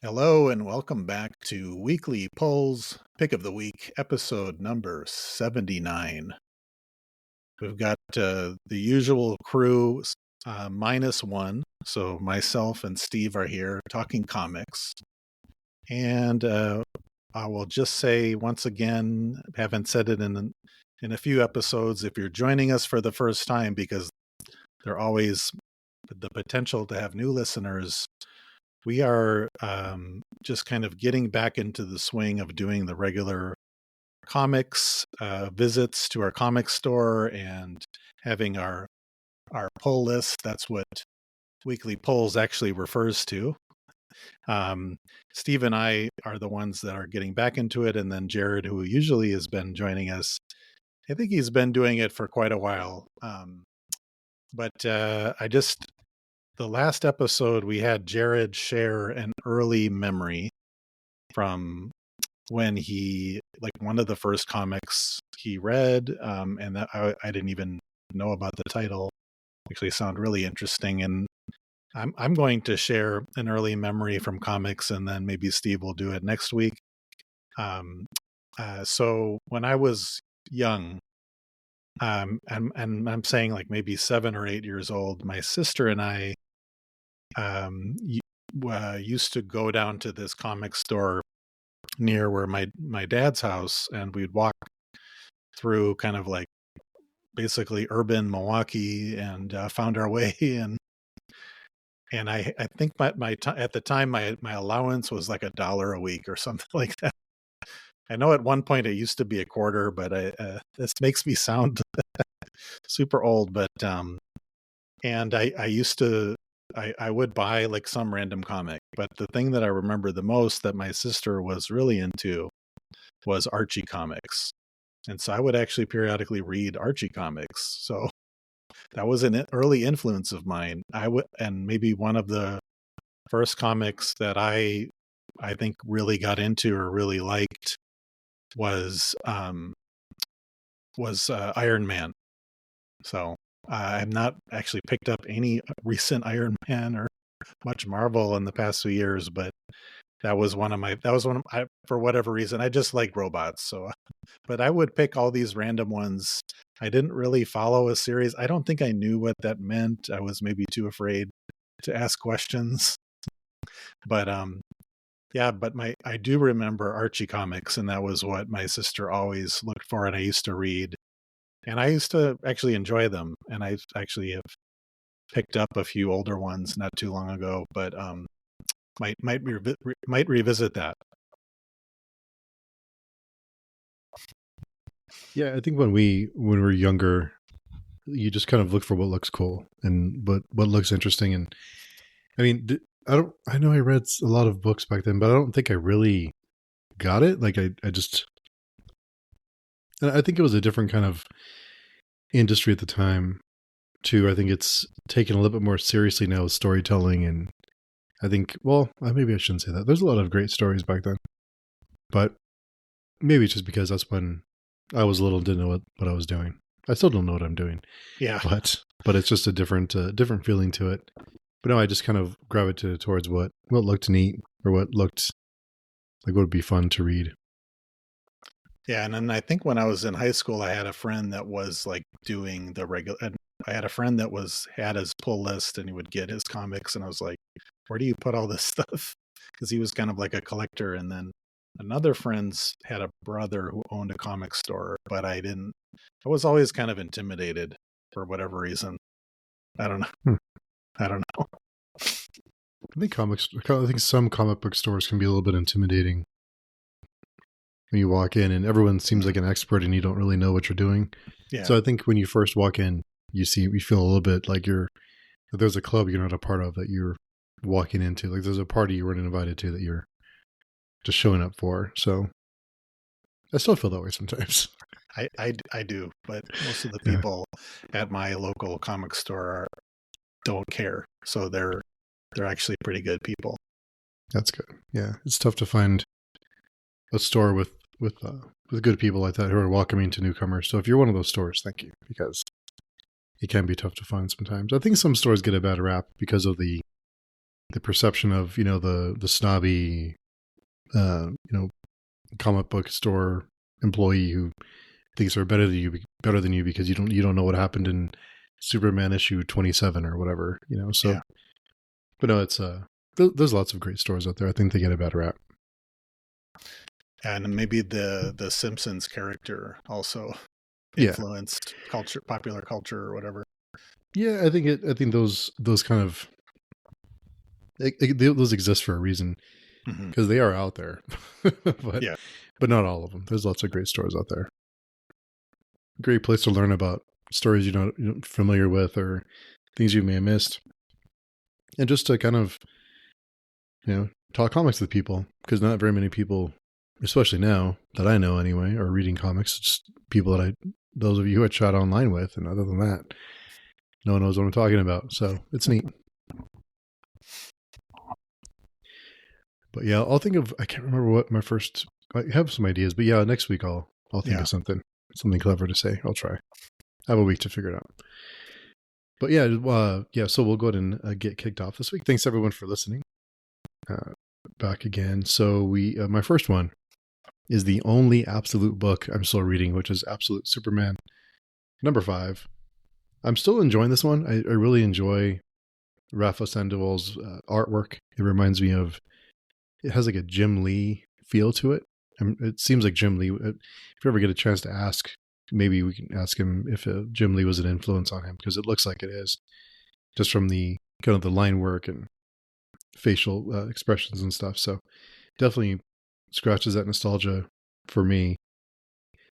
Hello and welcome back to Weekly Polls Pick of the Week, episode number 79. We've got the usual crew minus one. So myself and Steve are here talking comics. And I will just say once again, haven't said it in a few episodes, if you're joining us for the first time, because there are always the potential to have new listeners. We are just kind of getting back into the swing of doing the regular comics visits to our comic store and having our poll list. That's what Weekly Polls actually refers to. Steve and I are the ones that are getting back into it, and then Jared, who usually has been joining us, I think he's been doing it for quite a while. The last episode, we had Jared share an early memory from when one of the first comics he read, and that I didn't even know about the title. Actually sound really interesting. And I'm going to share an early memory from comics, and then maybe Steve will do it next week. So when I was young, and I'm saying like maybe 7 or 8 years old, my sister and I used to go down to this comic store near where my dad's house, and we'd walk through kind of like basically urban Milwaukee and found our way. And I think at the time my allowance was like $1 a week or something like that. I know at one point it used to be a quarter, but this makes me sound super old. But and I used to. I would buy like some random comic, but the thing that I remember the most that my sister was really into was Archie comics. And so I would actually periodically read Archie comics. So that was an early influence of mine. And maybe one of the first comics that I think really got into or really liked was Iron Man. So I've not actually picked up any recent Iron Man or much Marvel in the past few years, but that was one of my, for whatever reason, I just like robots. So, but I would pick all these random ones. I didn't really follow a series. I don't think I knew what that meant. I was maybe too afraid to ask questions, but, yeah, but I do remember Archie comics, and that was what my sister always looked for, and I used to read. And I used to actually enjoy them, and I actually have picked up a few older ones not too long ago, but might revisit that. Yeah, I think when we were younger, you just kind of look for what looks cool and what looks interesting. And I mean, I know I read a lot of books back then, but I don't think I really got it. Like I think it was a different kind of industry at the time too. I think it's taken a little bit more seriously now with storytelling, and I think, well, maybe I shouldn't say that. There's a lot of great stories back then, but maybe it's just because that's when I was little and didn't know what I was doing. I still don't know what I'm doing. Yeah. But it's just a different feeling to it. But no, I just kind of gravitated towards what looked neat or what looked like would be fun to read. Yeah, and then I think when I was in high school, I had a friend that was like doing the regular. I had a friend that had his pull list, and he would get his comics, and I was like, "Where do you put all this stuff?" Because he was kind of like a collector. And then another friend's had a brother who owned a comic store, but I didn't. I was always kind of intimidated for whatever reason. I don't know. I don't know. I think some comic book stores can be a little bit intimidating when you walk in and everyone seems like an expert and you don't really know what you're doing. Yeah. So I think when you first walk in, you feel a little bit like there's a club you're not a part of that you're walking into. Like there's a party you weren't invited to that you're just showing up for. So I still feel that way sometimes. I do, but most of the people at my local comic store don't care. So they're actually pretty good people. That's good. Yeah, it's tough to find a store with good people like that who are welcoming to newcomers. So if you're one of those stores, thank you, because it can be tough to find sometimes. I think some stores get a bad rap because of the perception of, the snobby, comic book store employee who thinks they're better than you because you don't know what happened in Superman issue 27 or whatever, so. Yeah. But no, it's there's lots of great stories out there. I think they get a bad rap. And maybe the Simpsons character also influenced popular culture or whatever. Yeah, I think those kind of those exist for a reason, because they are out there. but not all of them. There's lots of great stories out there. Great place to learn about stories you're not familiar with or things you may have missed, and just to kind of talk comics with people, because not very many people, especially now that I know anyway, are reading comics. Just people that those of you who I chat online with, and other than that, no one knows what I'm talking about. So it's neat. But yeah, I'll think of, I can't remember what my first, I have some ideas, but yeah, next week I'll think of something clever to say. I'll try. I have a week to figure it out. But yeah, so we'll go ahead and get kicked off this week. Thanks everyone for listening. Back again. So my first one is the only absolute book I'm still reading, which is Absolute Superman number 5. I'm still enjoying this one. I really enjoy Rafa Sandoval's artwork. It reminds me of, it has like a Jim Lee feel to it. It seems like Jim Lee. If you ever get a chance to ask, maybe we can ask him if Jim Lee was an influence on him, because it looks like it is, just from the kind of the line work and facial expressions and stuff. So definitely scratches that nostalgia for me.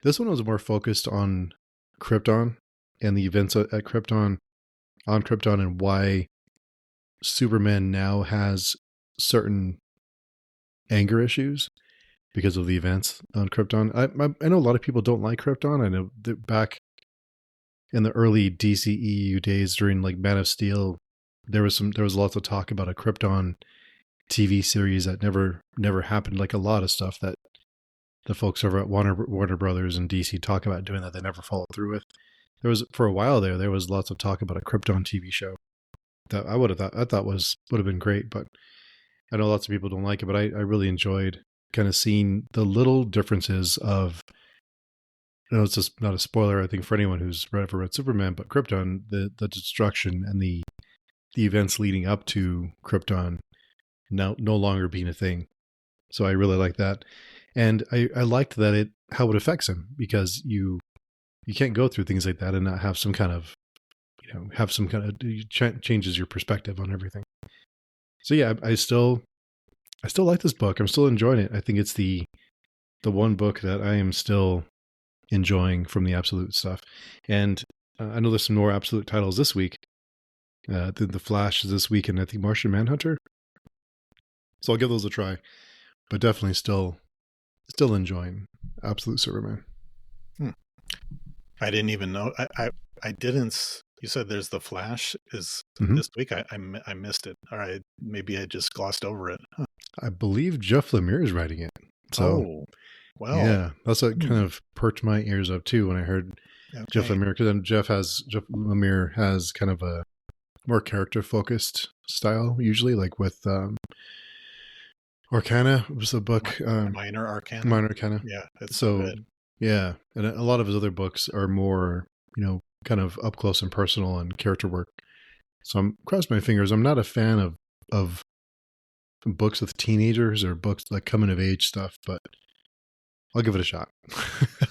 This one was more focused on Krypton and the events at Krypton, on Krypton, and why Superman now has certain anger issues because of the events on Krypton. I know a lot of people don't like Krypton. I know that back in the early DCEU days, during like Man of Steel, there was lots of talk about a Krypton TV series that never happened. Like a lot of stuff that the folks over at Warner Brothers and DC talk about doing that they never followed through with. There was, for a while there was lots of talk about a Krypton TV show that I would have been great, but I know lots of people don't like it. But I really enjoyed kind of seeing the little differences of, it's just not a spoiler, I think, for anyone who's ever read Superman, but Krypton, the destruction and the events leading up to Krypton no longer being a thing. So I really like that. And I liked that how it affects him, because you can't go through things like that and not have some kind of, changes your perspective on everything. So yeah, I still like this book. I'm still enjoying it. I think it's the one book that I am still enjoying from the Absolute stuff. And I know there's some more Absolute titles this week. The Flash is this week, and I think Martian Manhunter. So I'll give those a try. But definitely still enjoying Absolute Superman. I didn't even know. I didn't. You said there's the Flash is this week. I missed it. All right, maybe I just glossed over it. Huh. I believe Jeff Lemire is writing it. So, well, yeah, that's what kind of perked my ears up too when I heard Jeff Lemire, because then Jeff Lemire has kind of a more character focused style usually, like with Arcana was the book. Minor Arcana. Yeah. So good. Yeah. And a lot of his other books are more, kind of up close and personal and character work. So I'm crossing my fingers. I'm not a fan of books with teenagers or books like coming of age stuff, but I'll give it a shot.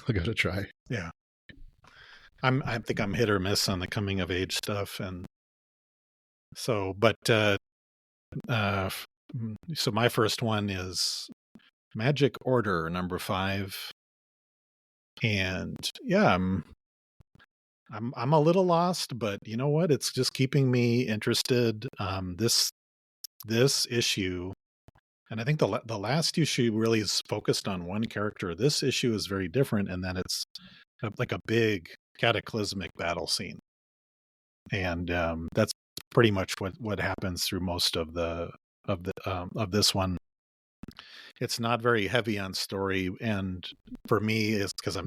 I'll give it a try. Yeah. I think I'm hit or miss on the coming of age stuff. And so, so my first one is Magic Order number 5. And yeah, I'm a little lost, but you know what? It's just keeping me interested. This issue, and I think the last issue really is focused on one character. This issue is very different, and then it's like a big cataclysmic battle scene, and that's pretty much what happens through most of this one. It's not very heavy on story, and for me, it's because I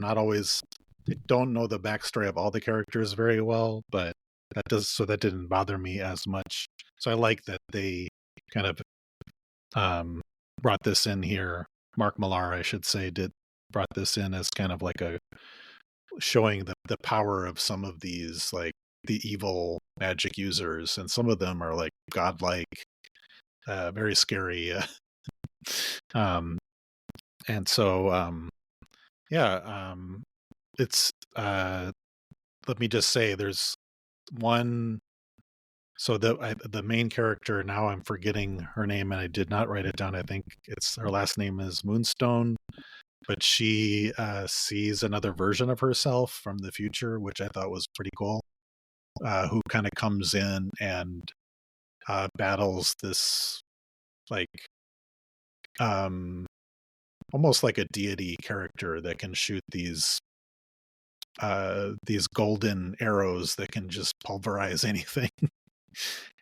don't know the backstory of all the characters very well, but that didn't bother me as much. So I like that they kind of brought this in here. Mark Millar, I should say, brought this in as kind of like a showing the power of some of these, like the evil magic users, and some of them are like godlike, very scary. And so it's let me just say there's one. So the main character, now I'm forgetting her name and I did not write it down. I think her last name is Moonstone, but she sees another version of herself from the future, which I thought was pretty cool. Who kind of comes in and battles this, like, almost like a deity character that can shoot these golden arrows that can just pulverize anything.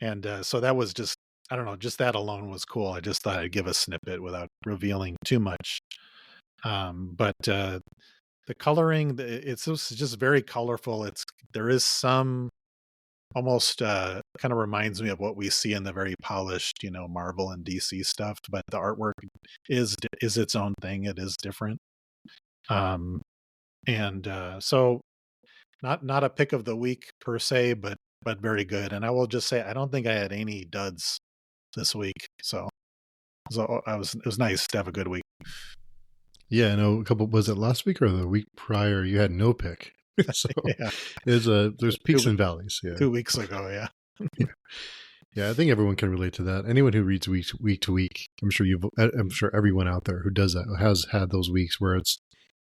And so that was just, I don't know, just that alone was cool. I just thought I'd give a snippet without revealing too much. But the coloring, it's just very colorful. There is some almost kind of reminds me of what we see in the very polished, Marvel and DC stuff, but the artwork is its own thing. It is different. So not a pick of the week per se, but very good. And I will just say, I don't think I had any duds this week. So it was nice to have a good week. Yeah, I know was it last week or the week prior? You had no pick. So yeah. There's peaks and valleys. Yeah. 2 weeks ago. Yeah. Yeah, I think everyone can relate to that. Anyone who reads week to week, I'm sure everyone out there who does that has had those weeks where it's,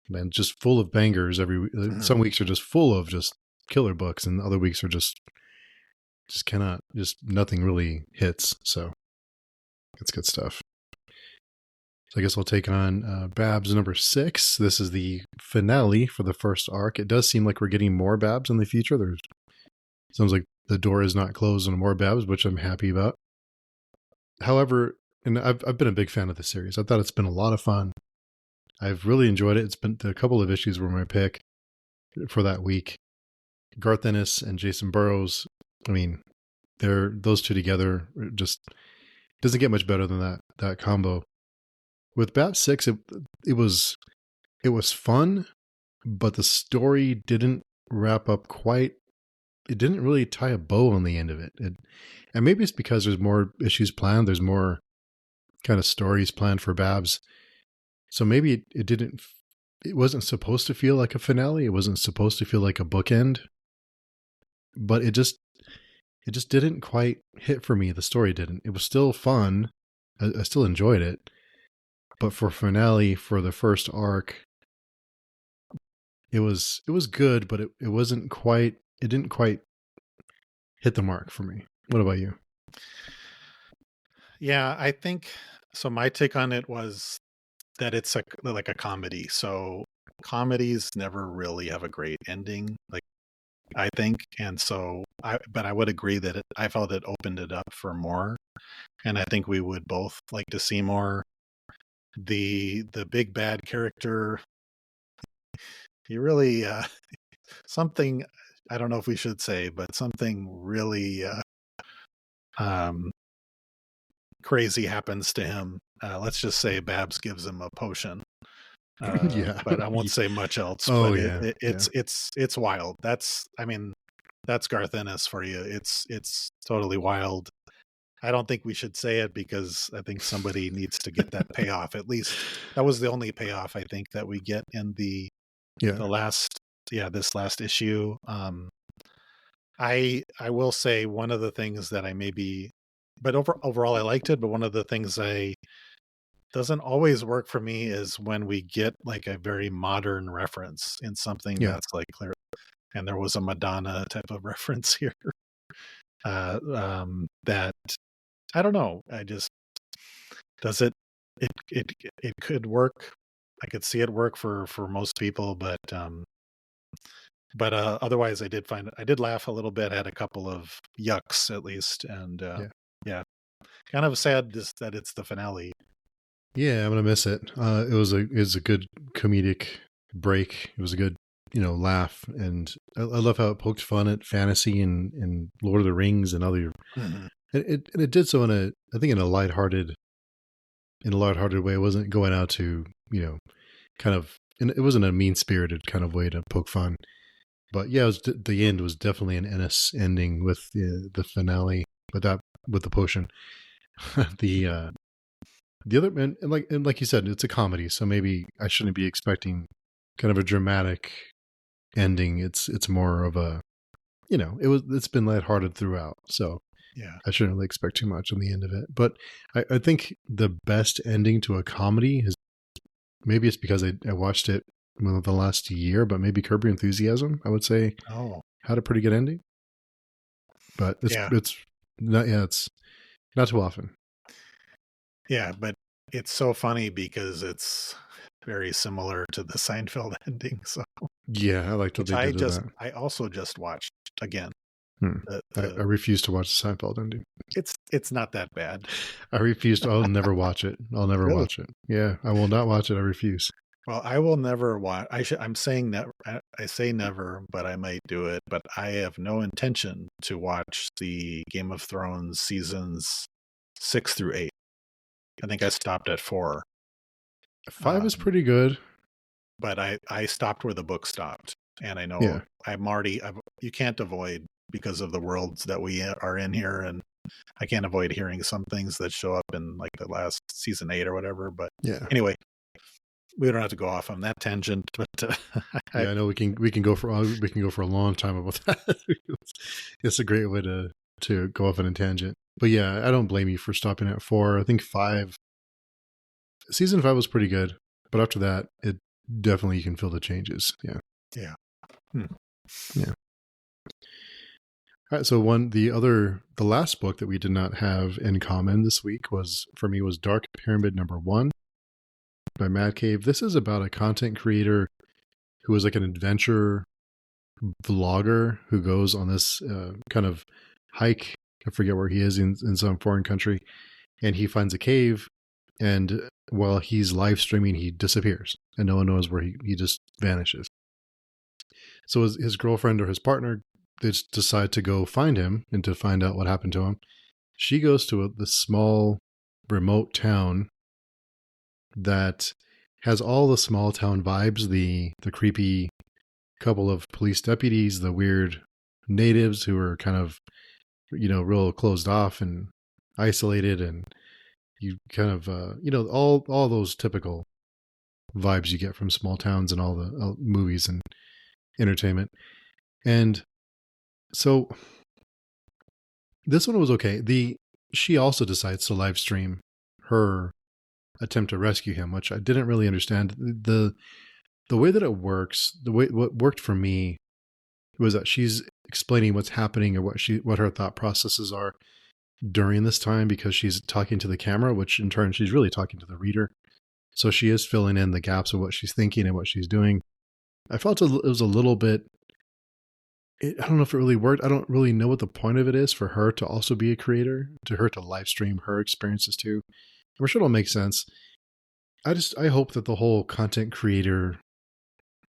man, just full of bangers every week. Some weeks are just full of just killer books, and other weeks are just nothing really hits. So it's good stuff. So I guess I'll take on Babs number 6. This is the finale for the first arc. It does seem like we're getting more Babs in the future. Sounds like the door is not closed on more Babs, which I'm happy about. However, and I've been a big fan of the series. I thought it's been a lot of fun. I've really enjoyed it. It's been a couple of issues were my pick for that week. Garth Ennis and Jason Burrows, I mean, those two together just doesn't get much better than that combo. With Babs 6, it was fun, but the story didn't wrap up quite. It didn't really tie a bow on the end of it. And maybe it's because there's more issues planned. There's more kind of stories planned for Babs. So maybe it wasn't supposed to feel like a finale. It wasn't supposed to feel like a bookend, but it just didn't quite hit for me. The story didn't. It was still fun. I still enjoyed it. But for finale, for the first arc, it was good, but it wasn't quite, it didn't quite hit the mark for me. What about you? Yeah, I think so. My take on it was that it's like a comedy. So comedies never really have a great ending, like, I think. And so but I would agree that I felt it opened it up for more. And I think we would both like to see more. The big bad character, he really something, I don't know if we should say, but something really crazy happens to him. Let's just say Babs gives him a potion. Yeah, but I won't say much else. Oh, but yeah, it's wild. That's Garth Ennis for you. It's totally wild. I don't think we should say it because I think somebody needs to get that payoff. At least that was the only payoff I think that we get in the this last issue. I will say one of the things that but overall I liked it. But one of the things doesn't always work for me is when we get like a very modern reference in something that's like clear. And there was a Madonna type of reference here. That I don't know. Does it could work. I could see it work for most people, but otherwise I did laugh a little bit. I had a couple of yucks at least. And kind of sad that it's the finale. Yeah, I'm gonna miss it. It was a good comedic break. It was a good, laugh, and I love how it poked fun at fantasy and Lord of the Rings and other And it did so in a, I think, in a lighthearted way. It wasn't going out to, kind of, and it wasn't a mean spirited kind of way to poke fun. But yeah, the end was definitely an Ennis ending with the finale, with the potion. the the other, and like you said, it's a comedy, so maybe I shouldn't be expecting kind of a dramatic ending. It's more of a, it's been lighthearted throughout, so Yeah. I shouldn't really expect too much on the end of it. But I think the best ending to a comedy is, maybe it's because I watched it within the last year, but maybe Curb Your Enthusiasm, I would say, Oh, had a pretty good ending. But yeah. it's not, yeah, it's not too often. Yeah, but it's so funny because it's very similar to the Seinfeld ending. So, Yeah, I liked what which they did with that. I also just watched again. Hmm. I The refuse to watch the Seinfeld ending. it's not that bad. I refuse to. I'll never watch it. I'll never Really? watch it. Yeah, I will not watch it. I refuse. Well, I will never watch. I'm saying that I say never, but I might do it. But I have no intention to watch the Game of Thrones seasons 6 through 8. I think I stopped at 4. 5 is Um, pretty good. but I stopped where the book stopped, and I know Yeah, you can't avoid, because of the worlds that we are in here, and I can't avoid hearing some things that show up in like the last season 8 or whatever. But yeah, anyway, we don't have to go off on that tangent. But yeah. I know we can go for a long time about that. It's a great way to go off on a tangent. But yeah, I don't blame you for stopping at 4. I think 5, season 5 was pretty good, but after that, it definitely, you can feel the changes. Yeah, yeah. Hmm. yeah. All right, so the last book that we did not have in common this week was, for me, was Dark Pyramid #1 by Mad Cave. This is about a content creator who is like an adventure vlogger who goes on this kind of hike. I forget where he is, in some foreign country, and he finds a cave. And while he's live streaming, he disappears, and no one knows where he just vanishes. So his girlfriend or his partner, they just decide to go find him and to find out what happened to him. She goes to this small, remote town that has all the small town vibes, the creepy couple of police deputies, the weird natives who are kind of, real closed off and isolated, and you kind of, all those typical vibes you get from small towns and all the movies and entertainment. And so this one was okay. She also decides to live stream her attempt to rescue him, which I didn't really understand. The way that it works, what worked for me was that she's explaining what's happening, or what her thought processes are during this time, because she's talking to the camera, which in turn she's really talking to the reader. So she is filling in the gaps of what she's thinking and what she's doing. I felt it was a little bit, I don't know if it really worked. I don't really know what the point of it is for her to also be a creator, to her to live stream her experiences too. I'm sure it'll make sense. I hope that the whole content creator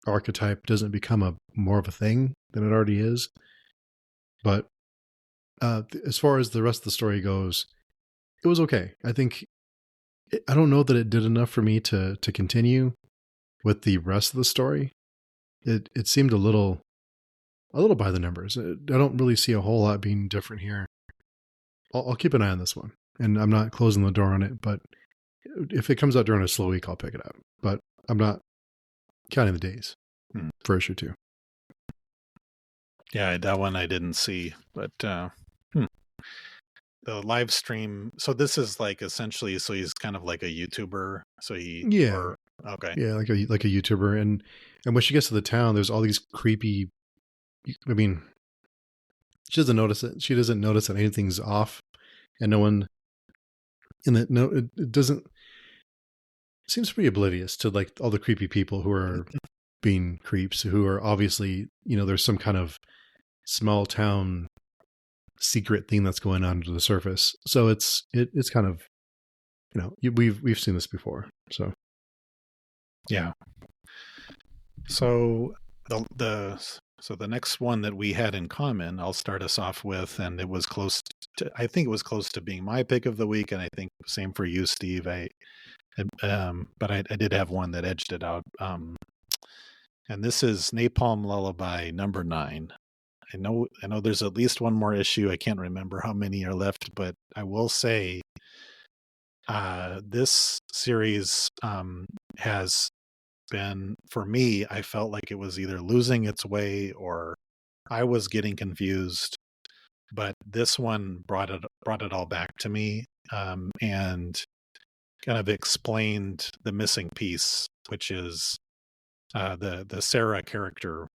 archetype doesn't become more of a thing than it already is. But as far as the rest of the story goes, it was okay. I think, I don't know that it did enough for me to continue with the rest of the story. It seemed a little by the numbers. I don't really see a whole lot being different here. I'll keep an eye on this one, and I'm not closing the door on it. But if it comes out during a slow week, I'll pick it up. But I'm not counting the days for issue 2. Yeah, that one I didn't see, but the live stream. So this is like essentially, so he's kind of like a YouTuber. So Yeah, okay. yeah, like a YouTuber, and when she gets to the town, there's all these creepy. I mean, she doesn't notice it. She doesn't notice that anything's off, and no one in that. No, it doesn't. It seems pretty oblivious to like all the creepy people who are being creeps, who are obviously, there's some kind of small town secret thing that's going on under the surface. So it's kind of, we've seen this before. So yeah. So the So the next one that we had in common, I'll start us off with, and it was close to, I think it was close to being my pick of the week, and I think same for you, Steve. But I did have one that edged it out. And this is Napalm Lullaby number 9. I know there's at least one more issue. I can't remember how many are left, but I will say this series has been, for me, I felt like it was either losing its way or I was getting confused. But this one brought it all back to me, and kind of explained the missing piece, which is the Sarah character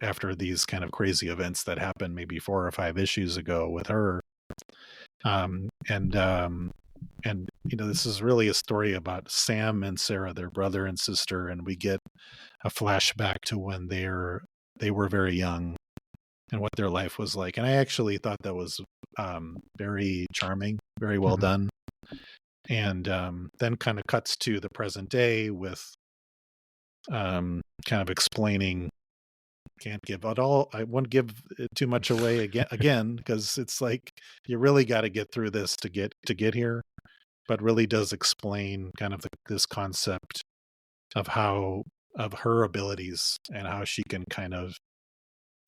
after these kind of crazy events that happened maybe 4 or 5 issues ago with her. And this is really a story about Sam and Sarah, their brother and sister, and we get a flashback to when they were very young and what their life was like. And I actually thought that was very charming, very well done. And then kind of cuts to the present day with kind of explaining. Can't give it all. I won't give too much away again, because it's like you really got to get through this to get here. But really does explain kind of this concept of her abilities and how she can kind of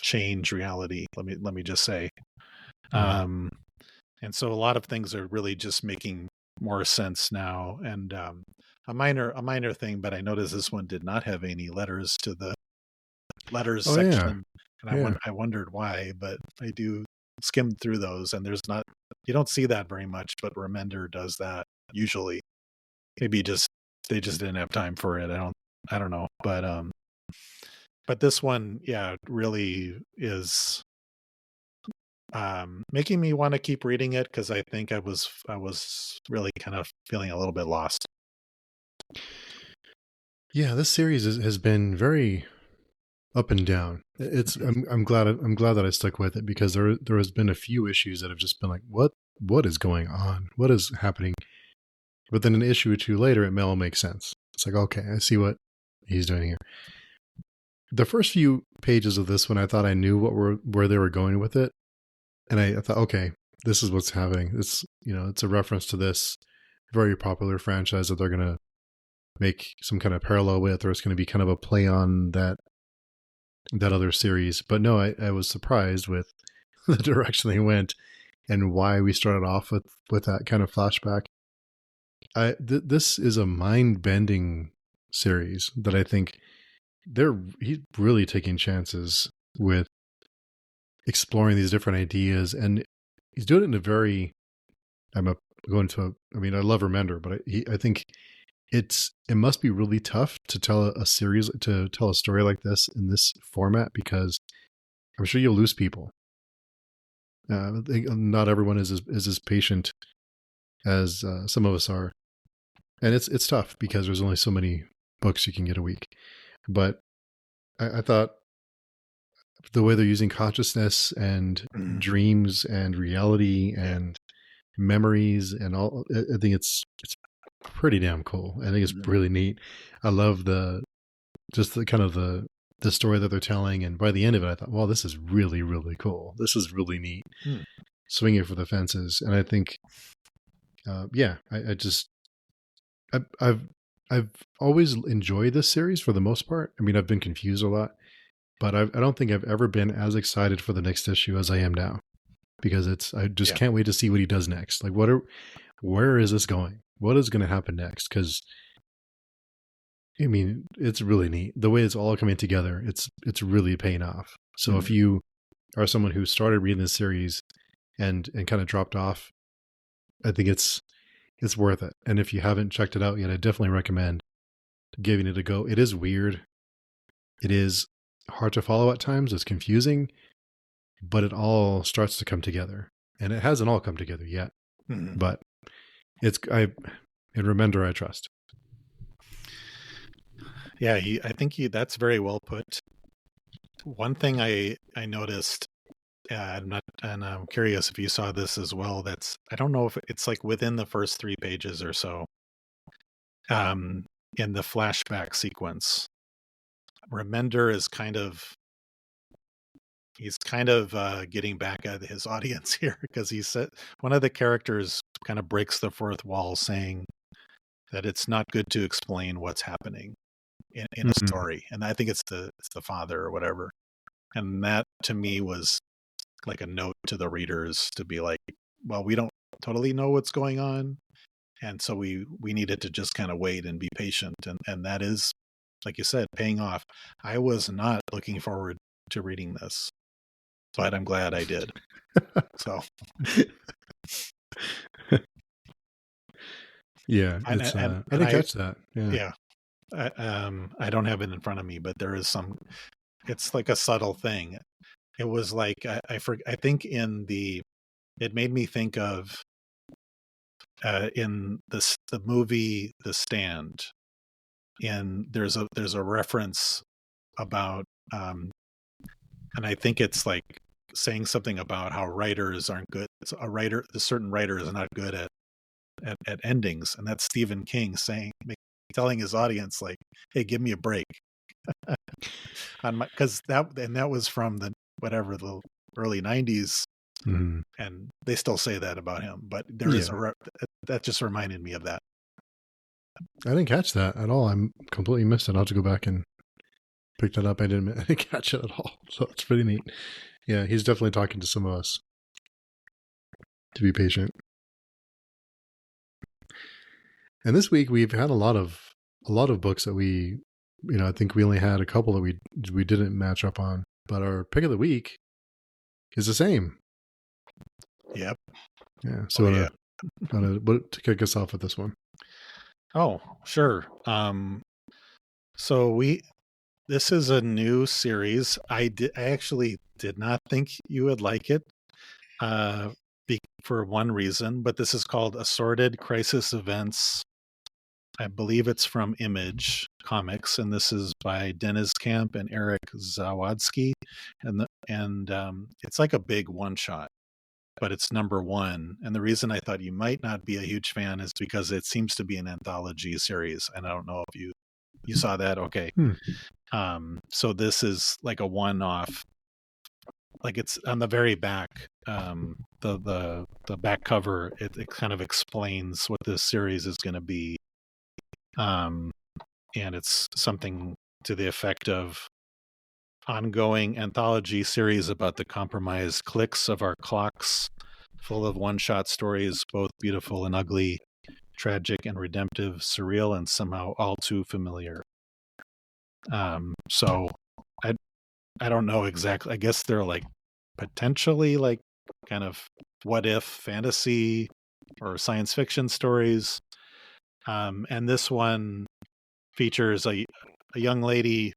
change reality. Let me just say, and so a lot of things are really just making more sense now. And a minor thing, but I noticed this one did not have any letters to the letters section, and I wondered why, but I do skim through those, and you don't see that very much, but Remender does that usually. Maybe they just didn't have time for it. I don't know, but this one, yeah, really is making me want to keep reading it, because I think I was really kind of feeling a little bit lost. Yeah, this series has been very up and down. I'm glad that I stuck with it, because there has been a few issues that have just been like, what is going on? What is happening? But then an issue or two later, it may all make sense. It's like, okay, I see what he's doing here. The first few pages of this one, I thought I knew where they were going with it, and I thought, okay, this is what's happening. It's it's a reference to this very popular franchise that they're gonna make some kind of parallel with, or it's going to be kind of a play on that other series. But no, I was surprised with the direction they went and why we started off with that kind of flashback. This is a mind-bending series that I think he's really taking chances with exploring these different ideas, and he's doing it in a very I love Remender, but I think it must be really tough to tell a story like this in this format, because I'm sure you'll lose people. Not everyone is as patient as some of us are, and it's tough because there's only so many books you can get a week. But I thought the way they're using consciousness and dreams and reality and memories and all, I think it's pretty damn cool. I think it's really neat. I love the kind of the story that they're telling, and by the end of it I thought, wow, this is really, really cool. This is really neat. Swinging for the fences. And I think I've always enjoyed this series for the most part. I mean, I've been confused a lot, but I don't think I've ever been as excited for the next issue as I am now, because I just can't wait to see what he does next. Like, where is this going? What is going to happen next? Because I mean, it's really neat the way it's all coming together. It's really paying off. So if you are someone who started reading this series and kind of dropped off, I think it's worth it. And if you haven't checked it out yet, I definitely recommend giving it a go. It is weird. It is hard to follow at times. It's confusing, but it all starts to come together. And it hasn't all come together yet, but in Remender I trust. Yeah, I think that's very well put. One thing I noticed, and I'm curious if you saw this as well. I don't know if it's like within the first 3 pages or so, in the flashback sequence, Remender is kind of he's kind of getting back at his audience here because he said one of the characters kind of breaks the fourth wall, saying that it's not good to explain what's happening in a Mhm. story, and I think it's the father or whatever, and that to me was like a note to the readers to be like, well, we don't totally know what's going on, and so we needed to just kind of wait and be patient, and that is, like you said, paying off. I was not looking forward to reading this, but I'm glad I did. So Yeah, it's and I didn't catch that. Yeah. yeah, I don't have it in front of me, but there is some. It's like a subtle thing. It was like I think it made me think of in the movie The Stand. And there's a reference about and I think it's like saying something about how writers aren't good. It's the certain writer is not good at endings, and that's Stephen King telling his audience like, "Hey, give me a break on my," because that was from the whatever the early '90s, Mhm. and they still say that about him. But there is Yeah. that just reminded me of that. I didn't catch that at all. I'm completely missed it. I'll have to go back and pick that up. I didn't catch it at all. So it's pretty neat. Yeah, he's definitely talking to some of us to be patient. And this week we've had a lot of books that I think we only had a couple that we didn't match up on, but our pick of the week is the same. Yep. Yeah. So Oh yeah. to kick us off with this one. Oh sure. So this is a new series. I actually did not think you would like it, uh, for one reason, but this is called Assorted Crisis Events. I believe it's from Image Comics, and this is by Dennis Camp and Eric Zawadsky, and it's like a big one shot, but it's number one. And the reason I thought you might not be a huge fan is because it seems to be an anthology series, and I don't know if you saw that. Okay. Hmm. So this is like a one off, like it's on the very back, the back cover, it kind of explains what this series is going to be, um and it's something to the effect of ongoing anthology series about the compromised clicks of our clocks, full of one-shot stories, both beautiful and ugly, tragic and redemptive, surreal and somehow all too familiar. So I I don't know exactly. I guess they're like potentially like kind of what if fantasy or science fiction stories. And this one features a young lady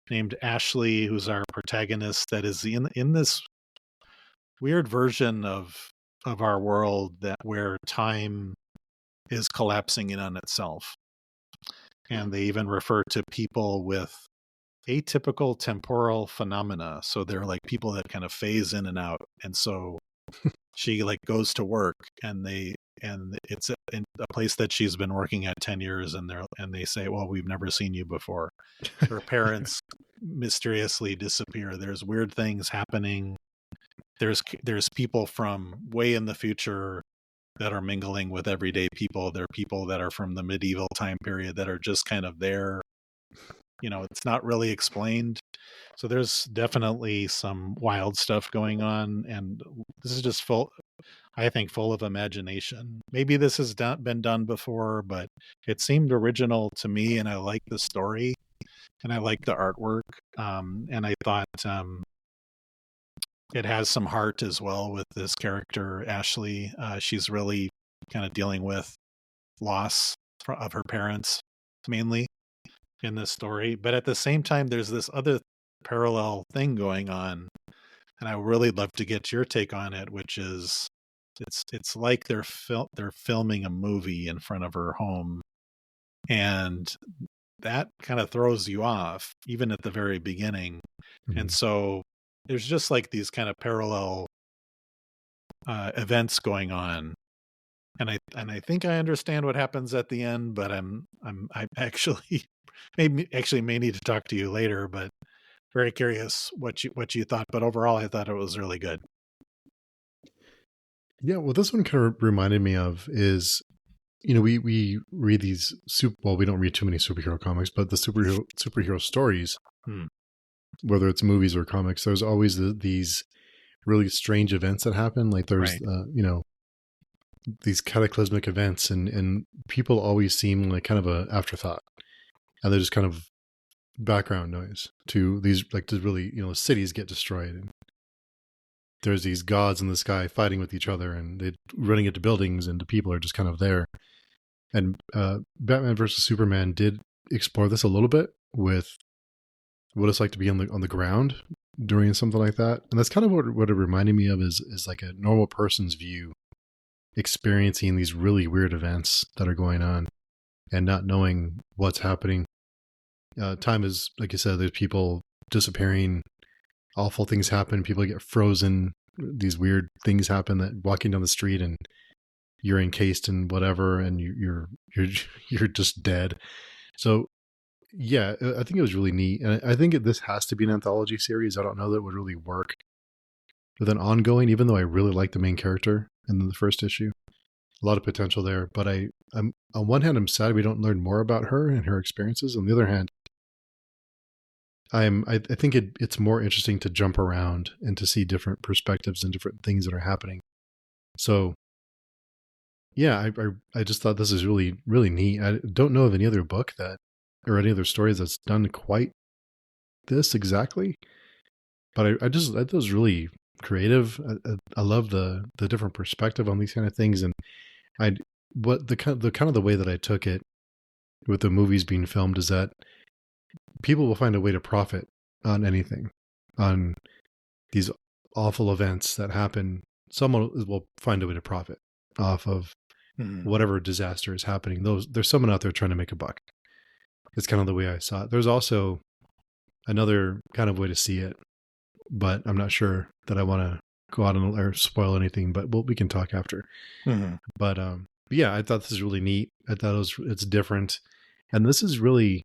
named Ashley, who's our protagonist, that is in this weird version of our world that where time is collapsing in on itself. And they even refer to people with atypical temporal phenomena. So they're like people that kind of phase in and out. And so she like goes to work, and it's in a place that she's been working at 10 years, and they say, well, we've never seen you before. Her parents mysteriously disappear. There's weird things happening. There's people from way in the future that are mingling with everyday people. There are people that are from the medieval time period that are just kind of there. It's not really explained. So there's definitely some wild stuff going on, and this is just I think full of imagination. Maybe this has been done before, but it seemed original to me, and I like the story, and I like the artwork, and I thought it has some heart as well with this character Ashley. She's really kind of dealing with loss of her parents mainly in this story, but at the same time, there's this other parallel thing going on, and I really love to get your take on it, which is it's like they're filming a movie in front of her home, and that kind of throws you off even at the very beginning. And Mhm. so there's just like these kind of parallel events going on, and I think I understand what happens at the end, but I actually may need to talk to you later, but very curious what you thought, but overall, I thought it was really good. Yeah, well, this one kind of reminded me of is, we read these well, we don't read too many superhero comics, but the superhero stories, Hmm. whether it's movies or comics, there's always these really strange events that happen. Like there's, Right. these cataclysmic events, and people always seem like kind of a afterthought, and they're just kind of background noise to these, like, to really, cities get destroyed, and there's these gods in the sky fighting with each other, and they running into buildings, and the people are just kind of there. And Batman versus Superman did explore this a little bit with what it's like to be on the ground during something like that, and that's kind of what it reminded me of is like a normal person's view, experiencing these really weird events that are going on and not knowing what's happening. Time is, like you said, there's people disappearing, awful things happen, people get frozen, these weird things happen, that walking down the street and you're encased in whatever, and you're just dead. So yeah, I think it was really neat, and I think this has to be an anthology series. I don't know that it would really work with an ongoing, even though I really like the main character in the first issue. A lot of potential there, but I'm on one hand, I'm sad we don't learn more about her and her experiences. On the other hand, I think it's more interesting to jump around and to see different perspectives and different things that are happening. So yeah, I just thought this is really, really neat. I don't know of any other book or any other stories that's done quite this exactly, but I thought it was really creative. I love the different perspective on these kind of things, and the kind of the way that I took it with the movies being filmed is that people will find a way to profit on anything, on these awful events that happen. Someone will find a way to profit off of whatever disaster is happening. There's someone out there trying to make a buck. It's kind of the way I saw it. There's also another kind of way to see it, but I'm not sure that I want to go out or spoil anything, but we can talk after. But yeah, I thought this is really neat. I thought it's different. And this is really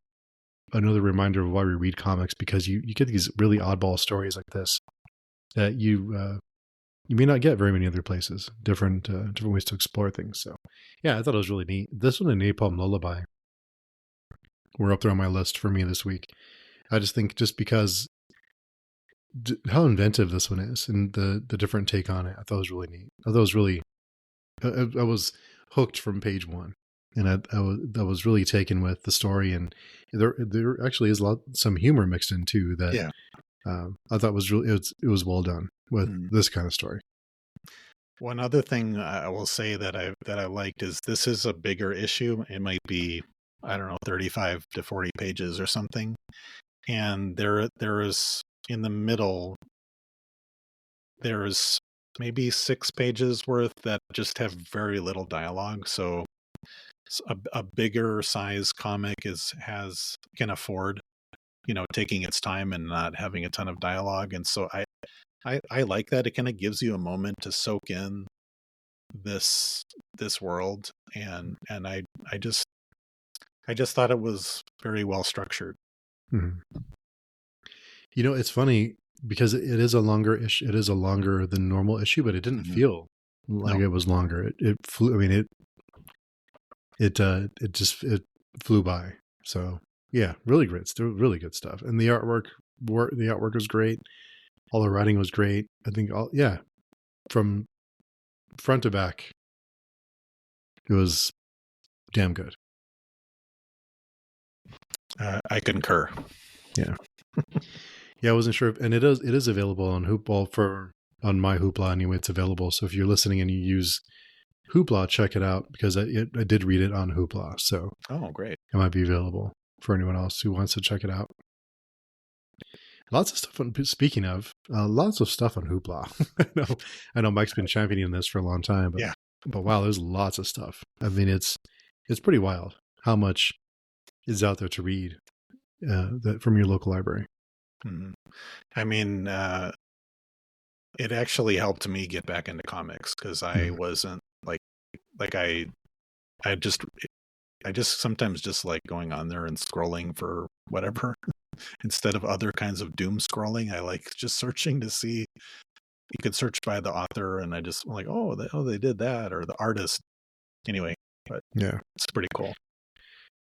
another reminder of why we read comics, because you get these really oddball stories like this that you may not get very many other places, different ways to explore things. So yeah, I thought it was really neat. This one and Napalm Lullaby were up there on my list for me this week. I just think just because how inventive this one is and the different take on it, I thought it was really neat. I thought it was really, I was hooked from page one, and I was really taken with the story, and there actually is some humor mixed in too that I thought was really, it was well done with this kind of story. One other thing I will say that I liked is this is a bigger issue. It might be, I don't know, 35 to 40 pages or something. And there is in the middle, there's maybe 6 pages worth that just have very little dialogue. So a bigger size comic can afford, taking its time and not having a ton of dialogue. And so I like that. It kind of gives you a moment to soak in this world, and I just thought it was very well structured. It's funny because it is a longer issue. It is a longer than normal issue, but it didn't feel like it was longer. It flew. I mean, it just flew by. So yeah, really great. Still really good stuff. And the artwork was great. All the writing was great. I think from front to back, it was damn good. I concur. Yeah. Yeah, I wasn't sure and it is available on Hoopla on my Hoopla anyway. It's available. So if you're listening and you use Hoopla, check it out, because I did read it on Hoopla. So great. It might be available for anyone else who wants to check it out. Lots of stuff speaking of, lots of stuff on Hoopla. I know Mike's been championing this for a long time, but wow, there's lots of stuff. I mean, it's pretty wild how much is out there to read from your local library. I mean, it actually helped me get back into comics, because I wasn't like I just sometimes just like going on there and scrolling for whatever. instead of other kinds of doom scrolling, I like just searching to see. You could search by the author, and I just like, they did that, or the artist. Anyway, but Yeah. it's pretty cool.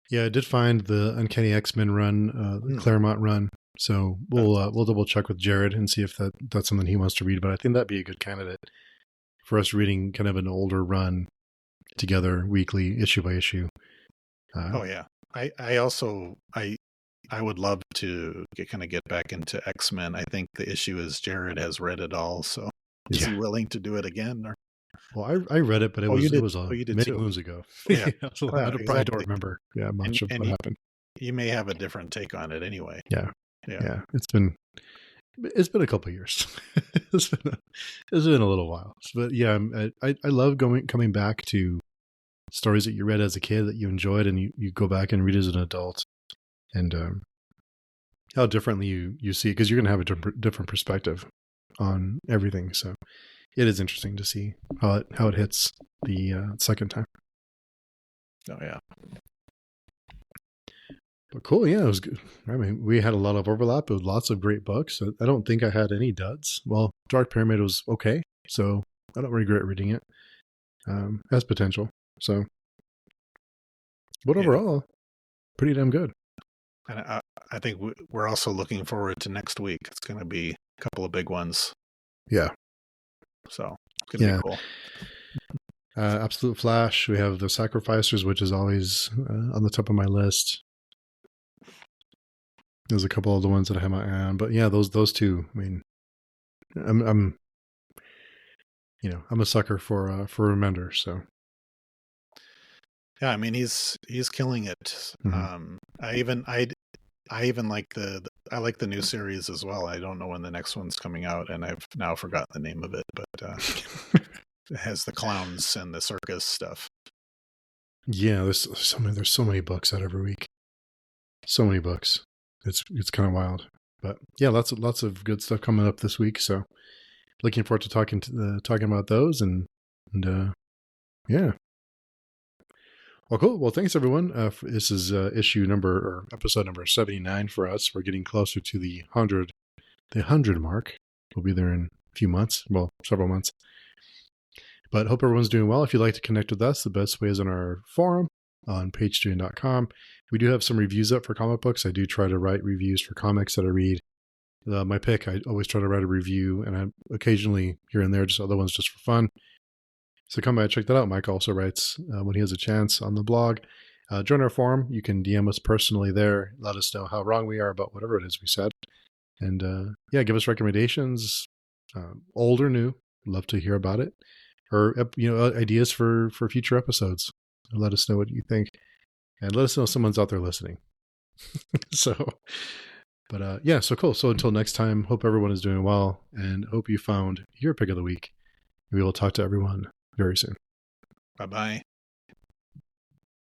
Yeah, I did find the Uncanny X-Men run, the Claremont run. So we'll double check with Jared and see if that's something he wants to read. But I think that'd be a good candidate for us reading kind of an older run together, weekly, issue by issue. Oh yeah, I also I would love to get back into X-Men. I think the issue is Jared has read it all, so is he willing to do it again? Or well, I read it, but it was many too. moons ago. Yeah, so I probably don't remember much of what happened. You may have a different take on it anyway. Yeah. It's been a couple of years. it's been a little while, but yeah, I love coming back to stories that you read as a kid that you enjoyed, and you go back and read as an adult, and how differently you see it, because you're going to have a different perspective on everything. So it is interesting to see how it hits the second time. Oh yeah. But cool, yeah, it was good. I mean, we had a lot of overlap. It was lots of great books. I don't think I had any duds. Well, Dark Pyramid was okay, so I don't regret reading it. Has potential. So, but overall, pretty damn good. And I think we're also looking forward to next week. It's going to be a couple of big ones. Yeah. So it's going to be cool. Absolute Flash. We have The Sacrificers, which is always on the top of my list. There's a couple of the ones that I have my eye on, but yeah, those two. I mean, I'm a sucker for Remender. So yeah, I mean he's killing it. Mm-hmm. I even like I like the new series as well. I don't know when the next one's coming out, and I've now forgotten the name of it, but it has the clowns and the circus stuff. Yeah, there's so many books out every week. So many books. It's kind of wild. But yeah, lots of good stuff coming up this week. So looking forward to talking about those and yeah. Well, cool. Well, thanks everyone. This is episode number 79 for us. We're getting closer to the 100 mark. We'll be there in a few months. Well, several months. But hope everyone's doing well. If you'd like to connect with us, the best way is on our forum on pagedoing.com. We do have some reviews up for comic books. I do try to write reviews for comics that I read. My pick, I always try to write a review, and I occasionally here and there just other ones just for fun. So come by and check that out. Mike also writes when he has a chance on the blog. Join our forum. You can DM us personally there. Let us know how wrong we are about whatever it is we said. And give us recommendations, old or new. Love to hear about it. Or ideas for future episodes. Let us know what you think. And let us know if someone's out there listening. So cool. So until next time, hope everyone is doing well, and hope you found your pick of the week. We will talk to everyone very soon. Bye-bye.